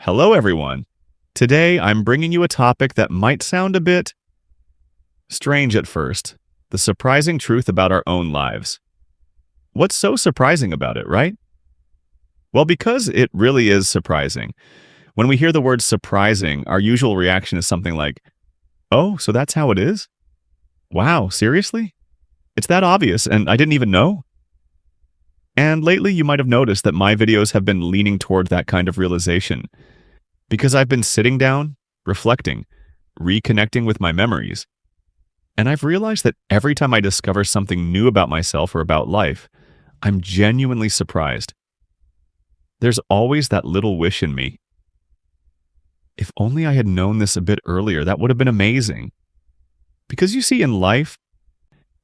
Hello, everyone. Today, I'm bringing you a topic that might sound a bit strange at first, the surprising truth about our own lives. What's so surprising about it, right? Well, because it really is surprising. When we hear the word surprising, our usual reaction is something like, oh, so that's how it is? Wow, seriously? It's that obvious, and I didn't even know? And lately, you might have noticed that my videos have been leaning toward that kind of realization. Because I've been sitting down, reflecting, reconnecting with my memories. And I've realized that every time I discover something new about myself or about life, I'm genuinely surprised. There's always that little wish in me. If only I had known this a bit earlier, that would have been amazing. Because you see, in life,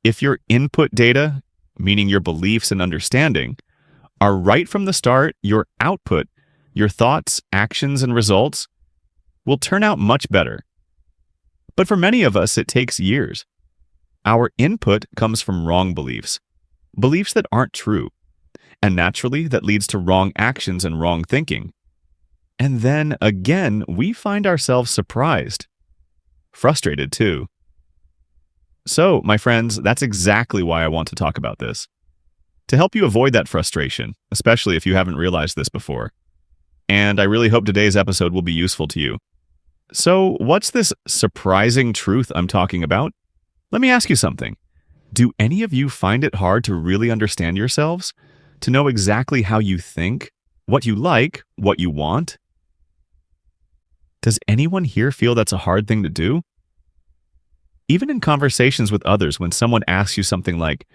if your input data, meaning your beliefs and understanding, are right from the start, your output, your thoughts, actions, and results will turn out much better. But for many of us, it takes years. Our input comes from wrong beliefs, beliefs that aren't true, and naturally that leads to wrong actions and wrong thinking. And then, again, we find ourselves surprised, frustrated too. So, my friends, that's exactly why I want to talk about this. To help you avoid that frustration, especially if you haven't realized this before. And I really hope today's episode will be useful to you. So, what's this surprising truth I'm talking about? Let me ask you something. Do any of you find it hard to really understand yourselves? To know exactly how you think, what you like, what you want? Does anyone here feel that's a hard thing to do? Even in conversations with others, when someone asks you something like,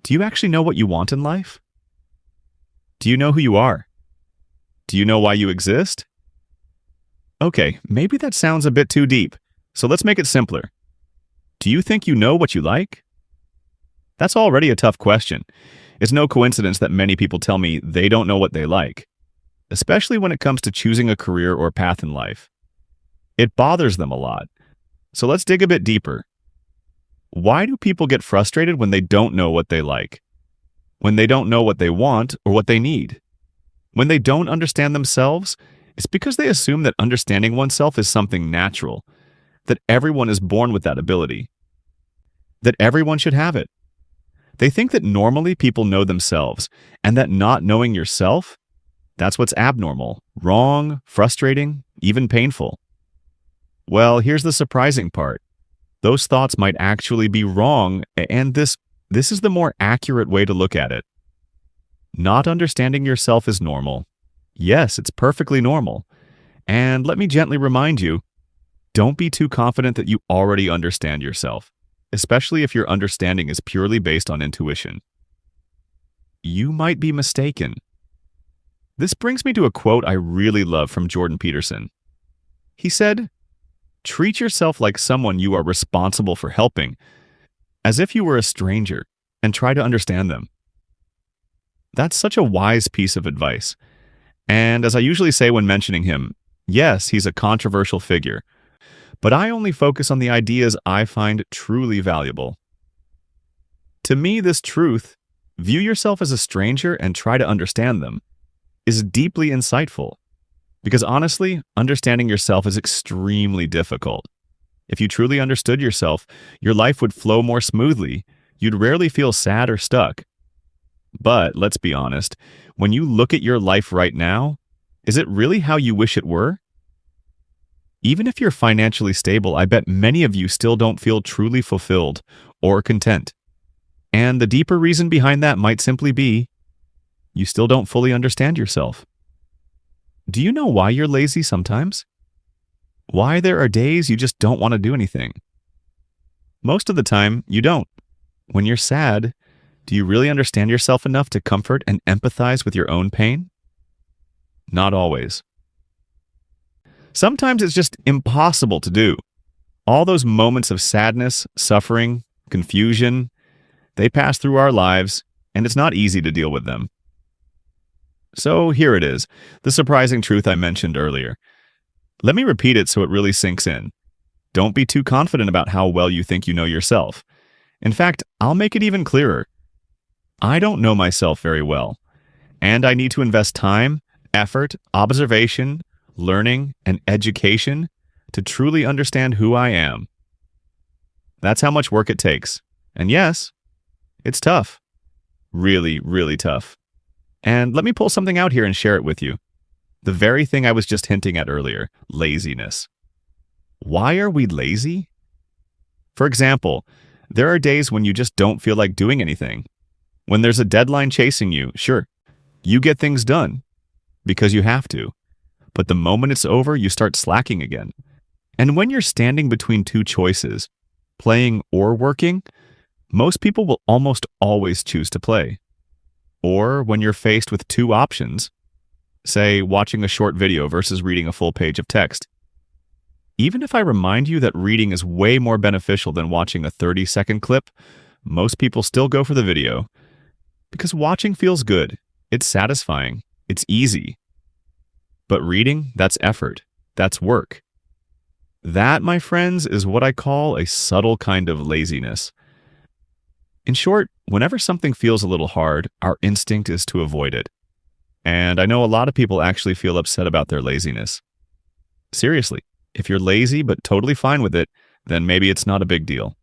do you actually know what you want in life? Do you know who you are? Do you know why you exist? Okay, maybe that sounds a bit too deep, so let's make it simpler. Do you think you know what you like? That's already a tough question. It's no coincidence that many people tell me they don't know what they like, especially when it comes to choosing a career or path in life. It bothers them a lot. So let's dig a bit deeper. Why do people get frustrated when they don't know what they like? When they don't know what they want or what they need? When they don't understand themselves, it's because they assume that understanding oneself is something natural, that everyone is born with that ability, that everyone should have it. They think that normally people know themselves, and that not knowing yourself, that's what's abnormal, wrong, frustrating, even painful. Well, here's the surprising part. Those thoughts might actually be wrong, and this is the more accurate way to look at it. Not understanding yourself is normal. Yes, it's perfectly normal. And let me gently remind you, don't be too confident that you already understand yourself, especially if your understanding is purely based on intuition. You might be mistaken. This brings me to a quote I really love from Jordan Peterson. He said, treat yourself like someone you are responsible for helping, as if you were a stranger, and try to understand them. That's such a wise piece of advice. And as I usually say when mentioning him, yes, he's a controversial figure, but I only focus on the ideas I find truly valuable. To me, this truth, view yourself as a stranger and try to understand them, is deeply insightful. Because honestly, understanding yourself is extremely difficult. If you truly understood yourself, your life would flow more smoothly. You'd rarely feel sad or stuck. But let's be honest, when you look at your life right now, is it really how you wish it were? Even if you're financially stable, I bet many of you still don't feel truly fulfilled or content. And the deeper reason behind that might simply be, you still don't fully understand yourself. Do you know why you're lazy sometimes? Why there are days you just don't want to do anything? Most of the time, you don't. When you're sad, do you really understand yourself enough to comfort and empathize with your own pain? Not always. Sometimes it's just impossible to do. All those moments of sadness, suffering, confusion, they pass through our lives, and it's not easy to deal with them. So here it is, the surprising truth I mentioned earlier. Let me repeat it so it really sinks in. Don't be too confident about how well you think you know yourself. In fact, I'll make it even clearer. I don't know myself very well, and I need to invest time, effort, observation, learning, and education to truly understand who I am. That's how much work it takes. And yes, it's tough. Really, really tough. And let me pull something out here and share it with you. The very thing I was just hinting at earlier, laziness. Why are we lazy? For example, there are days when you just don't feel like doing anything. When there's a deadline chasing you, sure, you get things done because you have to. But the moment it's over, you start slacking again. And when you're standing between two choices, playing or working, most people will almost always choose to play. Or when you're faced with two options, say watching a short video versus reading a full page of text. Even if I remind you that reading is way more beneficial than watching a 30-second clip, most people still go for the video. Because watching feels good, it's satisfying, it's easy. But reading, that's effort, that's work. That, my friends, is what I call a subtle kind of laziness. In short, whenever something feels a little hard, our instinct is to avoid it. And I know a lot of people actually feel upset about their laziness. Seriously, if you're lazy but totally fine with it, then maybe it's not a big deal.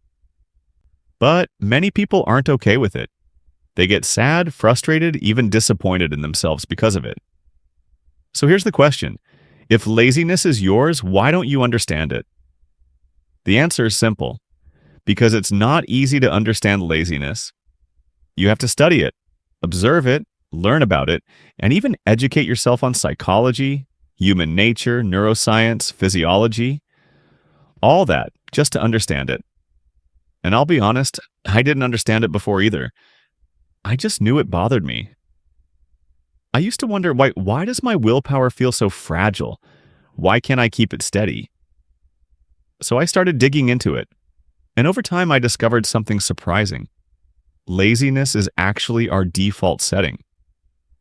But many people aren't okay with it. They get sad, frustrated, even disappointed in themselves because of it. So here's the question. If laziness is yours, why don't you understand it? The answer is simple. Because it's not easy to understand laziness. You have to study it, observe it, learn about it, and even educate yourself on psychology, human nature, neuroscience, physiology, all that just to understand it. And I'll be honest, I didn't understand it before either. I just knew it bothered me. I used to wonder, why does my willpower feel so fragile? Why can't I keep it steady? So I started digging into it. And over time, I discovered something surprising. Laziness is actually our default setting.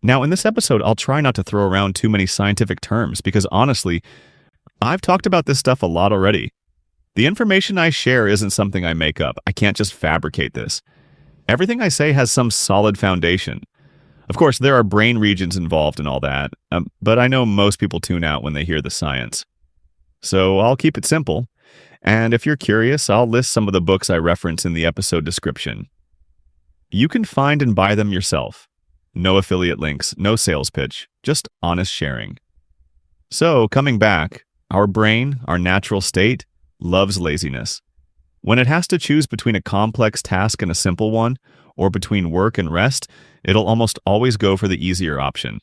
Now, in this episode, I'll try not to throw around too many scientific terms because honestly, I've talked about this stuff a lot already. The information I share isn't something I make up. I can't just fabricate this. Everything I say has some solid foundation. Of course, there are brain regions involved in all that, but I know most people tune out when they hear the science. So I'll keep it simple. And if you're curious, I'll list some of the books I reference in the episode description. You can find and buy them yourself. No affiliate links, no sales pitch, just honest sharing. So, coming back, our brain, our natural state, loves laziness. When it has to choose between a complex task and a simple one, or between work and rest, it'll almost always go for the easier option.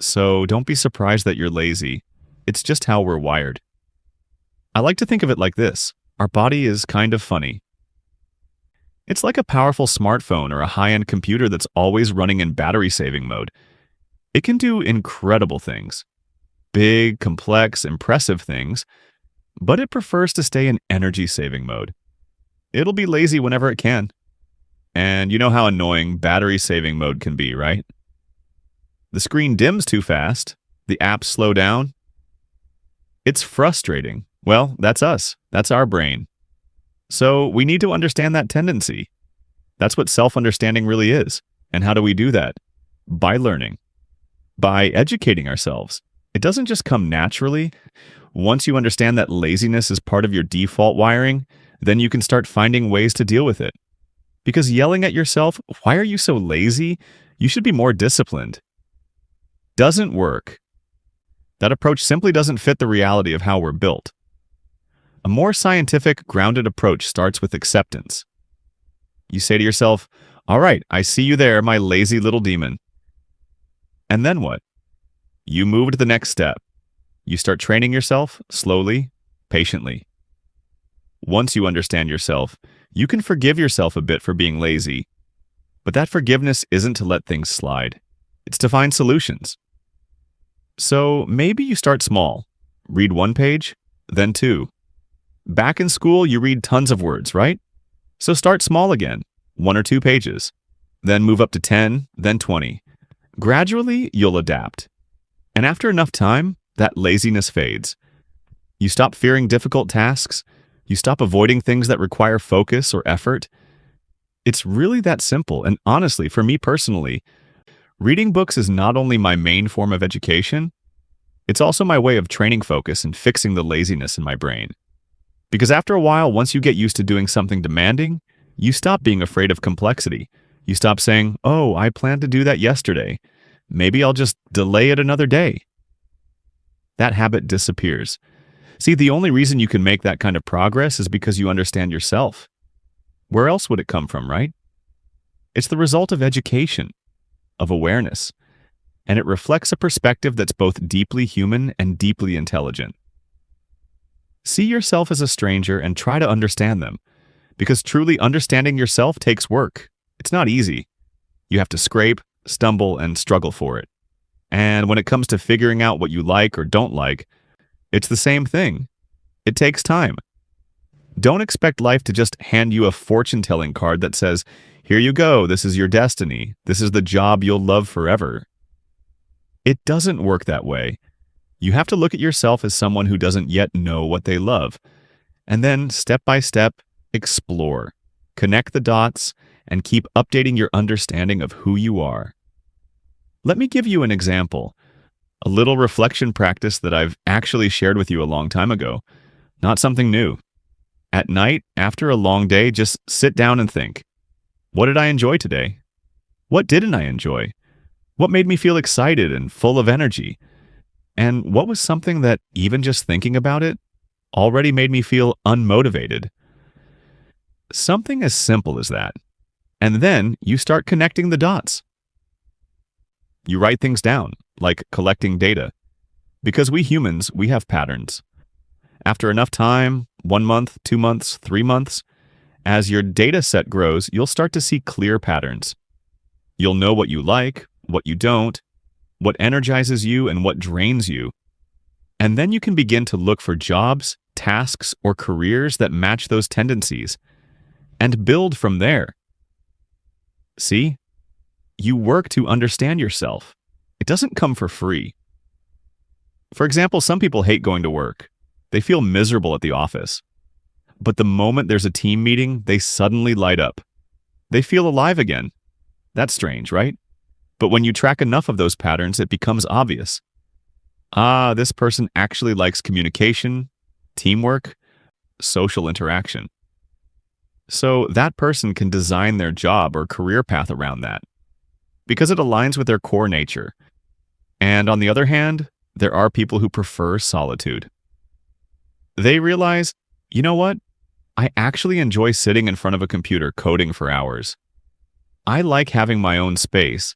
So don't be surprised that you're lazy. It's just how we're wired. I like to think of it like this. Our body is kind of funny. It's like a powerful smartphone or a high-end computer that's always running in battery-saving mode. It can do incredible things. Big, complex, impressive things, but it prefers to stay in energy-saving mode. It'll be lazy whenever it can. And you know how annoying battery-saving mode can be, right? The screen dims too fast. The apps slow down. It's frustrating. Well, that's us. That's our brain. So we need to understand that tendency. That's what self-understanding really is. And how do we do that? By learning. By educating ourselves. It doesn't just come naturally. Once you understand that laziness is part of your default wiring, then you can start finding ways to deal with it. Because yelling at yourself, "Why are you so lazy? You should be more disciplined," doesn't work. That approach simply doesn't fit the reality of how we're built. A more scientific, grounded approach starts with acceptance. You say to yourself, "All right, I see you there, my lazy little demon." And then what? You move to the next step. You start training yourself slowly, patiently. Once you understand yourself, you can forgive yourself a bit for being lazy. But that forgiveness isn't to let things slide. It's to find solutions. So maybe you start small. Read one page, then two. Back in school, you read tons of words, right? So start small again, 1 or 2 pages. Then move up to 10, then 20. Gradually, you'll adapt. And after enough time, that laziness fades. You stop fearing difficult tasks. You stop avoiding things that require focus or effort. It's really that simple. And honestly, for me personally, reading books is not only my main form of education, It's also my way of training focus and fixing the laziness in my brain. Because after a while, once you get used to doing something demanding, you stop being afraid of complexity. You stop saying, "Oh, I planned to do that yesterday. Maybe I'll just delay it another day." That habit disappears. See, the only reason you can make that kind of progress is because you understand yourself. Where else would it come from, right? It's the result of education, of awareness, and it reflects a perspective that's both deeply human and deeply intelligent. See yourself as a stranger and try to understand them, because truly understanding yourself takes work. It's not easy. You have to scrape, stumble, and struggle for it. And when it comes to figuring out what you like or don't like, it's the same thing. It takes time. Don't expect life to just hand you a fortune-telling card that says, "Here you go, this is your destiny. This is the job you'll love forever." It doesn't work that way. You have to look at yourself as someone who doesn't yet know what they love, and then, step by step, explore, connect the dots, and keep updating your understanding of who you are. Let me give you an example, a little reflection practice that I've actually shared with you a long time ago, not something new. At night, after a long day, just sit down and think, what did I enjoy today? What didn't I enjoy? What made me feel excited and full of energy? And what was something that, even just thinking about it, already made me feel unmotivated? Something as simple as that. And then you start connecting the dots. You write things down, like collecting data. Because we humans, we have patterns. After enough time, 1 month, 2 months, 3 months, as your data set grows, you'll start to see clear patterns. You'll know what you like, what you don't, what energizes you and what drains you. And then you can begin to look for jobs, tasks, or careers that match those tendencies, and build from there. See? You work to understand yourself. It doesn't come for free. For example, some people hate going to work. They feel miserable at the office. But the moment there's a team meeting, they suddenly light up. They feel alive again. That's strange, right? But when you track enough of those patterns, it becomes obvious. This person actually likes communication, teamwork, social interaction. So that person can design their job or career path around that, because it aligns with their core nature. And on the other hand, there are people who prefer solitude. They realize, you know what? I actually enjoy sitting in front of a computer coding for hours. I like having my own space.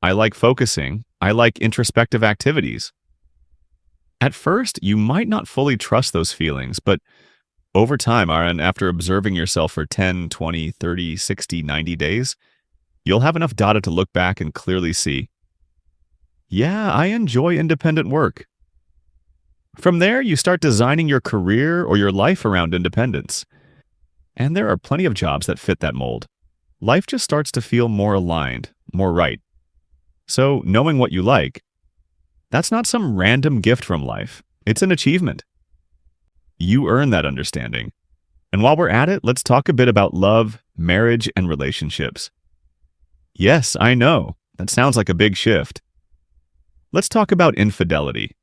I like focusing. I like introspective activities. At first, you might not fully trust those feelings, but over time, and after observing yourself for 10, 20, 30, 60, 90 days, you'll have enough data to look back and clearly see, yeah, I enjoy independent work. From there, you start designing your career or your life around independence. And there are plenty of jobs that fit that mold. Life just starts to feel more aligned, more right. So, knowing what you like, that's not some random gift from life. It's an achievement. You earn that understanding. And while we're at it, let's talk a bit about love, marriage, and relationships. Yes, I know. That sounds like a big shift. Let's talk about infidelity.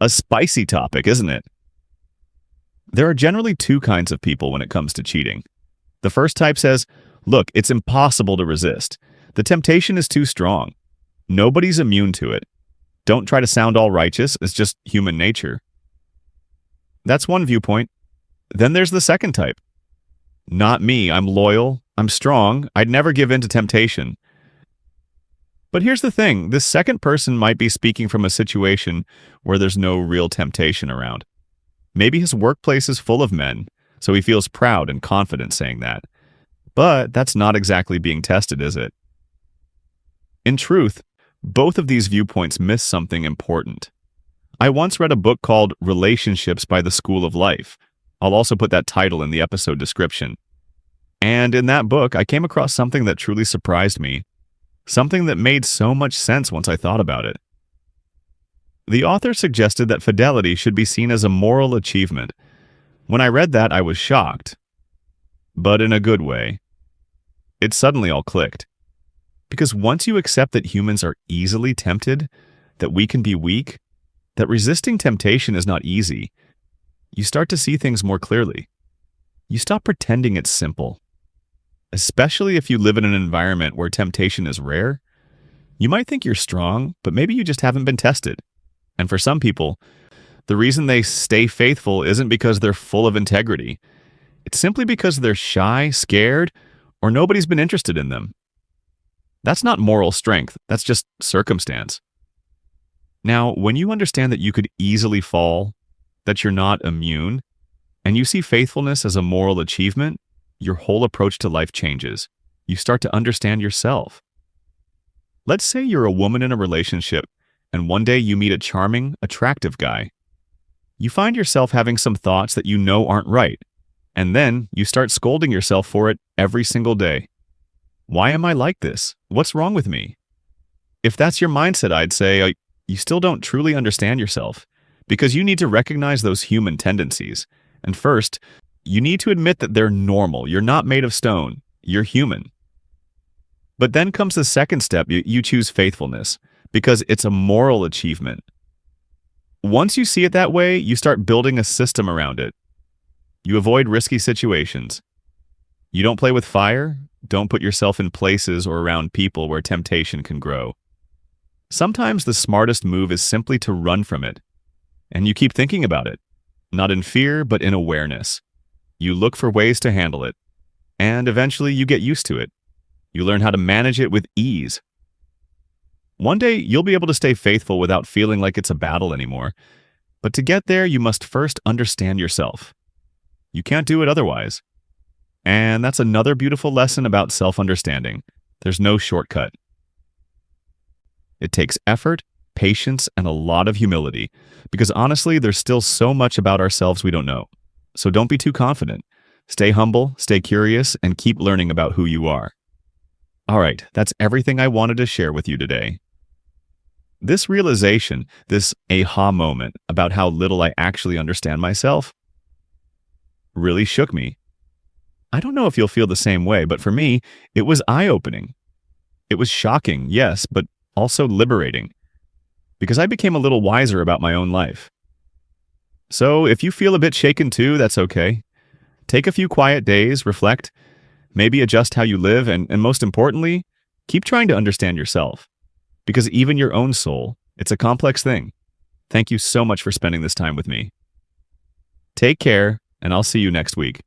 A spicy topic, isn't it? There are generally two kinds of people when it comes to cheating. The first type says, look, it's impossible to resist. The temptation is too strong. Nobody's immune to it. Don't try to sound all righteous. It's just human nature. That's one viewpoint. Then there's the second type. Not me. I'm loyal. I'm strong. I'd never give in to temptation. But here's the thing. This second person might be speaking from a situation where there's no real temptation around. Maybe his workplace is full of men, so he feels proud and confident saying that. But that's not exactly being tested, is it? In truth, both of these viewpoints miss something important. I once read a book called Relationships by the School of Life. I'll also put that title in the episode description. And in that book, I came across something that truly surprised me. Something that made so much sense once I thought about it. The author suggested that fidelity should be seen as a moral achievement. When I read that, I was shocked. But in a good way. It suddenly all clicked. Because once you accept that humans are easily tempted, that we can be weak, that resisting temptation is not easy, you start to see things more clearly. You stop pretending it's simple. Especially if you live in an environment where temptation is rare, you might think you're strong, but maybe you just haven't been tested. And for some people, the reason they stay faithful isn't because they're full of integrity. It's simply because they're shy, scared, or nobody's been interested in them. That's not moral strength, that's just circumstance. Now, when you understand that you could easily fall, that you're not immune, and you see faithfulness as a moral achievement, your whole approach to life changes. You start to understand yourself. Let's say you're a woman in a relationship, and one day you meet a charming, attractive guy. You find yourself having some thoughts that you know aren't right, and then you start scolding yourself for it every single day. Why am I like this? What's wrong with me? If that's your mindset, I'd say you still don't truly understand yourself, because you need to recognize those human tendencies. And first, you need to admit that they're normal. You're not made of stone. You're human. But then comes the second step. You choose faithfulness, because it's a moral achievement. Once you see it that way, you start building a system around it. You avoid risky situations. You don't play with fire. Don't put yourself in places or around people where temptation can grow. Sometimes the smartest move is simply to run from it. And you keep thinking about it, not in fear, but in awareness. You look for ways to handle it, and eventually you get used to it. You learn how to manage it with ease. One day, you'll be able to stay faithful without feeling like it's a battle anymore. But to get there, you must first understand yourself. You can't do it otherwise. And that's another beautiful lesson about self-understanding. There's no shortcut. It takes effort, patience, and a lot of humility, because honestly, there's still so much about ourselves we don't know. So don't be too confident. Stay humble, stay curious, and keep learning about who you are. All right, that's everything I wanted to share with you today. This realization, this aha moment about how little I actually understand myself, really shook me. I don't know if you'll feel the same way, but for me, it was eye-opening. It was shocking, yes, but also liberating, because I became a little wiser about my own life. So if you feel a bit shaken too, that's okay. Take a few quiet days, reflect, maybe adjust how you live, and most importantly, keep trying to understand yourself. Because even your own soul, it's a complex thing. Thank you so much for spending this time with me. Take care, and I'll see you next week.